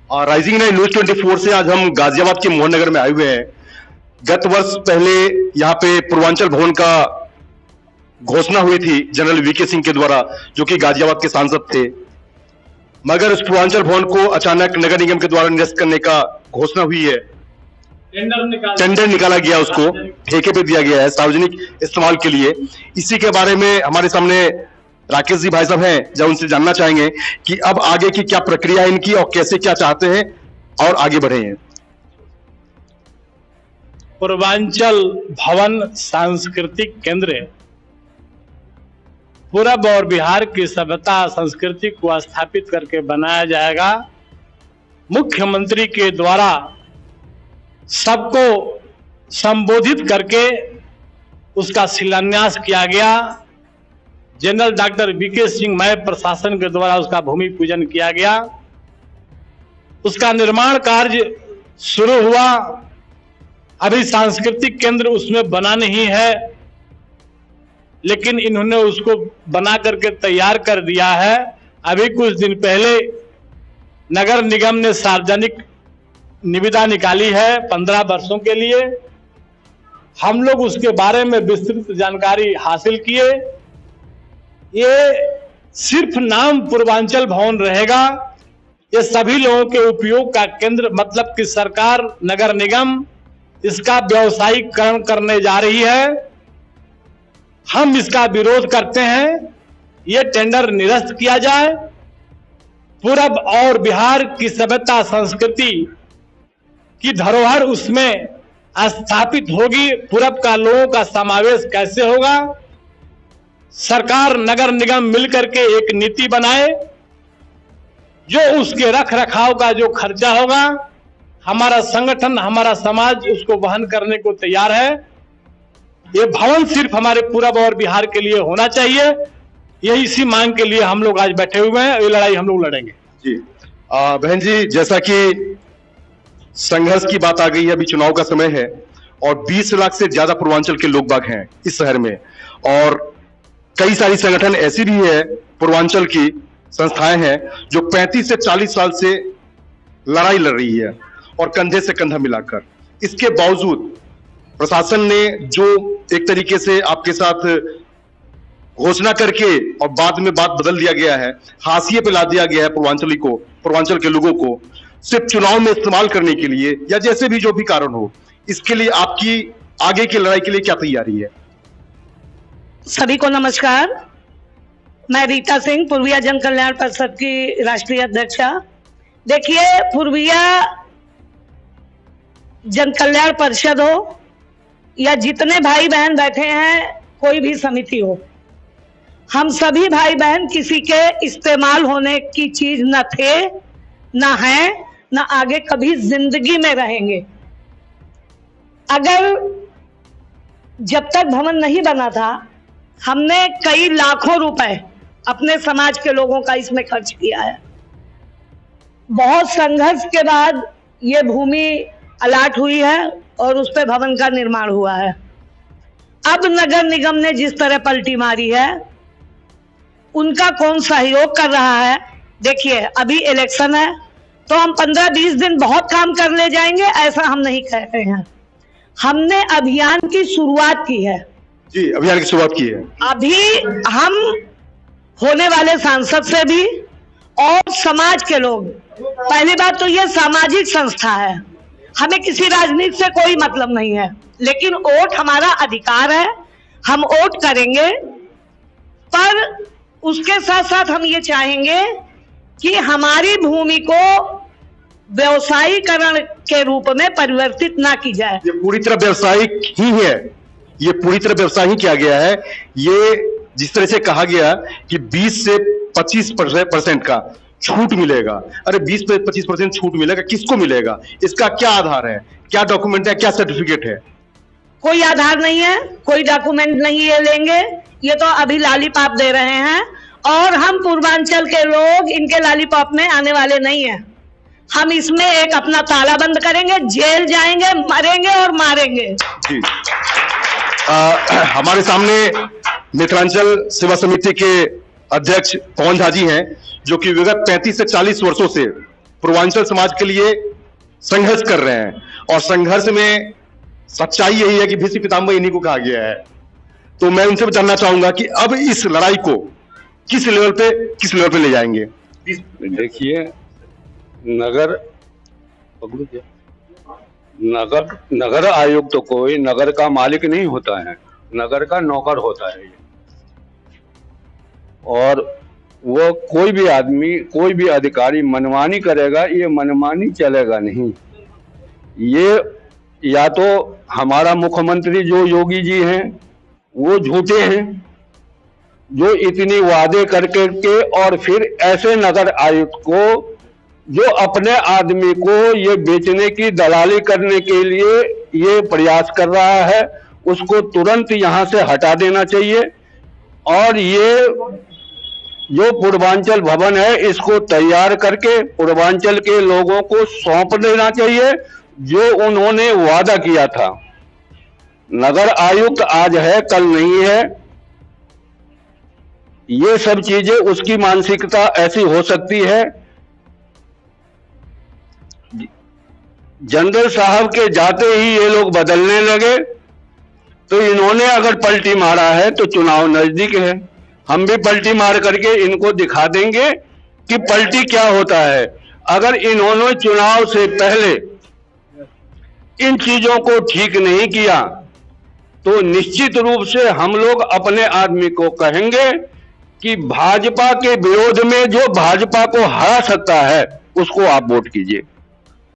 Rising nine news 24 से आज हम गाजियाबाद के मोहन नगर में आए हुए हैं। गत वर्ष पहले यहाँ पे पूर्वांचल भवन का घोषणा हुई थी जनरल वीके सिंह के द्वारा, जो कि गाजियाबाद के सांसद थे। मगर उस पूर्वांचल भवन को अचानक नगर निगम के द्वारा निरस्त करने का घोषणा हुई है। टेंडर निकाला गया, उसको ठेके पे दिया गया है सार्वजनिक इस्तेमाल के लिए। इसी के बारे में हमारे सामने राकेश जी भाई साहब हैं, जब उनसे जानना चाहेंगे कि अब आगे की क्या प्रक्रिया है इनकी और कैसे क्या चाहते हैं और आगे बढ़े हैं। पूर्वांचल भवन सांस्कृतिक केंद्र पूरब और बिहार की सभ्यता संस्कृति को स्थापित करके बनाया जाएगा। मुख्यमंत्री के द्वारा सबको संबोधित करके उसका शिलान्यास किया गया। जनरल डॉक्टर वीके सिंह मय प्रशासन के द्वारा उसका भूमि पूजन किया गया। उसका निर्माण कार्य शुरू हुआ। अभी सांस्कृतिक केंद्र उसमें बना नहीं है, लेकिन इन्होंने उसको बना करके तैयार कर दिया है। अभी कुछ दिन पहले नगर निगम ने सार्वजनिक निविदा निकाली है 15 वर्षों के लिए। हम लोग उसके बारे में विस्तृत जानकारी हासिल किए। ये सिर्फ नाम पूर्वांचल भवन रहेगा, ये सभी लोगों के उपयोग का केंद्र, मतलब कि सरकार नगर निगम इसका व्यवसायीकरण करने जा रही है। हम इसका विरोध करते हैं। ये टेंडर निरस्त किया जाए। पूरब और बिहार की सभ्यता संस्कृति की धरोहर उसमें स्थापित होगी। पूरब का लोगों का समावेश कैसे होगा? सरकार नगर निगम मिलकर के एक नीति बनाए, जो उसके रख रखाव का जो खर्चा होगा हमारा संगठन, हमारा समाज उसको वहन करने को तैयार है। ये भवन सिर्फ हमारे पूरब और बिहार के लिए होना चाहिए। यही इसी मांग के लिए हम लोग आज बैठे हुए हैं। ये लड़ाई हम लोग लड़ेंगे। जी बहन जी, जैसा कि संघर्ष की बात आ गई है, अभी चुनाव का समय है और 20 लाख से ज्यादा पूर्वांचल के लोग बाग हैं इस शहर में, और कई सारी संगठन ऐसी भी है, पूर्वांचल की संस्थाएं हैं जो 35 से 40 साल से लड़ाई लड़ रही है और कंधे से कंधा मिलाकर। इसके बावजूद प्रशासन ने जो एक तरीके से आपके साथ घोषणा करके और बाद में बात बदल दिया गया है, हाशिए पे ला दिया गया है पूर्वांचल के लोगों को सिर्फ चुनाव में इस्तेमाल करने के लिए, या जैसे भी जो भी कारण हो, इसके लिए आपकी आगे की लड़ाई के लिए क्या तैयारी है? सभी को नमस्कार। मैं रीता सिंह, पूर्विया जन कल्याण परिषद की राष्ट्रीय अध्यक्षा। देखिए, पूर्विया जन कल्याण परिषद हो या जितने भाई बहन बैठे हैं, कोई भी समिति हो, हम सभी भाई बहन किसी के इस्तेमाल होने की चीज न थे, न हैं, न आगे कभी जिंदगी में रहेंगे। अगर जब तक भवन नहीं बना था, हमने कई लाखों रुपए अपने समाज के लोगों का इसमें खर्च किया है। बहुत संघर्ष के बाद ये भूमि अलाट हुई है और उस पे भवन का निर्माण हुआ है। अब नगर निगम ने जिस तरह पलटी मारी है, उनका कौन सहयोग कर रहा है? देखिए, अभी इलेक्शन है तो हम 15-20 दिन बहुत काम कर ले जाएंगे, ऐसा हम नहीं कह रहे हैं। हमने अभियान की शुरुआत की है। जी, अभियान की शुरुआत की है। अभी हम होने वाले सांसद से भी और समाज के लोग, पहली बात तो ये सामाजिक संस्था है, हमें किसी राजनीति से कोई मतलब नहीं है, लेकिन वोट हमारा अधिकार है, हम वोट करेंगे। पर उसके साथ साथ हम ये चाहेंगे कि हमारी भूमि को व्यवसायीकरण के रूप में परिवर्तित ना की जाए। ये पूरी तरह व्यवसायिक ही है, ये पूरी तरह व्यवसाय ही किया गया है। ये जिस तरह से कहा गया कि 20 से 25% का छूट मिलेगा, अरे 20 से 25% छूट मिलेगा, किसको मिलेगा? इसका क्या आधार है, क्या डॉक्यूमेंट है, क्या सर्टिफिकेट है? कोई आधार नहीं है, कोई डॉक्यूमेंट नहीं ये लेंगे। ये तो अभी लॉलीपॉप दे रहे हैं और हम पूर्वांचल के लोग इनके लॉलीपॉप में आने वाले नहीं हैं। हम इसमें एक अपना ताला बंद करेंगे, जेल जाएंगे, मरेंगे और मारेंगे। जी। हमारे सामने मिथिलांचल सेवा समिति के अध्यक्ष पवन झा जी हैं, जो कि विगत 35 से 40 वर्षों से पूर्वांचल समाज के लिए संघर्ष कर रहे हैं, और संघर्ष में सच्चाई यही है कि भीष्म पितामह इन्हीं को कहा गया है। तो मैं उनसे जानना चाहूंगा कि अब इस लड़ाई को किस लेवल पे ले जाएंगे। देखिए, नगर आयुक्त तो कोई नगर का मालिक नहीं होता है, नगर का नौकर होता है। और वो कोई भी आदमी, कोई भी अधिकारी मनमानी करेगा, ये मनमानी चलेगा नहीं। ये या तो हमारा मुख्यमंत्री जो योगी जी हैं वो झूठे हैं, जो इतनी वादे करके के और फिर ऐसे नगर आयुक्त को जो अपने आदमी को ये बेचने की दलाली करने के लिए ये प्रयास कर रहा है, उसको तुरंत यहाँ से हटा देना चाहिए। और ये जो पूर्वांचल भवन है इसको तैयार करके पूर्वांचल के लोगों को सौंप देना चाहिए, जो उन्होंने वादा किया था। नगर आयुक्त आज है, कल नहीं है। ये सब चीजें, उसकी मानसिकता ऐसी हो सकती है। जनरल साहब के जाते ही ये लोग बदलने लगे, तो इन्होंने अगर पलटी मारा है तो चुनाव नजदीक है, हम भी पलटी मार करके इनको दिखा देंगे कि पलटी क्या होता है। अगर इन्होंने चुनाव से पहले इन चीजों को ठीक नहीं किया तो निश्चित रूप से हम लोग अपने आदमी को कहेंगे कि भाजपा के विरोध में जो भाजपा को हरा सकता है उसको आप वोट कीजिए।